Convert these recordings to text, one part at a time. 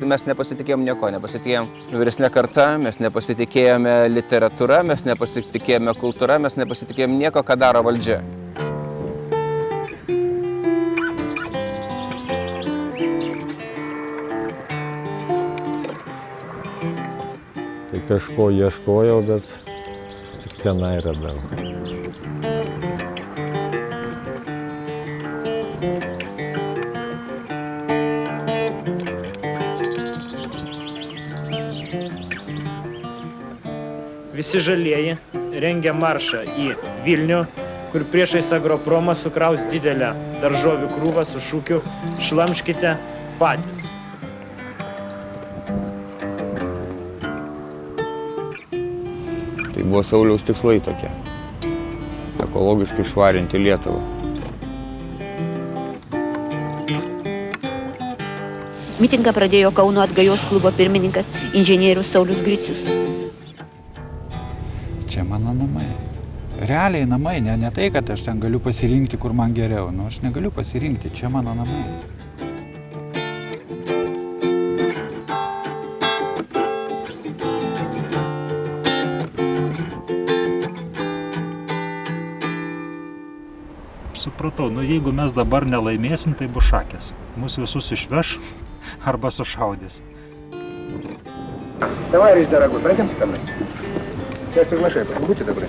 Mes nepasitikėjom nieko, nepasitikėjom vyresnė karta, mes nepasitikėjome literatūra, mes nepasitikėjome kultūra, mes nepasitikėjom nieko, ką daro valdžia. Tai kažko ieškojau, bet tik tenai radau. Visi žalieji rengia maršą į Vilnių, kur priešais Agropromą sukraus didelę daržovių krūvą su šūkiu "Šlamškite patys". Tai buvo Sauliaus tikslai tokie – ekologiškai švarinti Lietuvą. Mitingą pradėjo Kauno atgajos klubo pirmininkas inžinierius Saulius Gricius. Čia mano namai. Realiai namai, ne tai, kad aš ten galiu pasirinkti, kur man geriau. Nu, aš negaliu pasirinkti, čia mano namai. Supratau, jeigu mes dabar nelaimėsim, tai bus šakės. Mūsų visus išveš arба sušaudys. Товарищ дорогой, пройдемте ко мной. Сейчас приглашаю, будьте добры.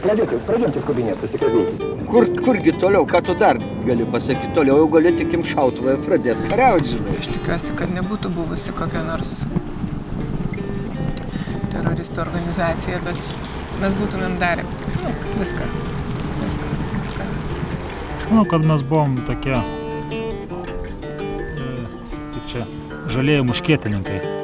Пройдемте в кабинет, pasikalbėkime. Kurgi toliau, ką tu dar gali pasakyti? Toliau jau gali tik šautuvą pradėti kariauti, žinai. Aš tikiuosi, kad nebūtų buvusi kokia nors teroristų organizacija, bet mes būtumėm darę viską. Aš manau, kad mes buvom tokie, kaip čia, žalieji muškietininkai.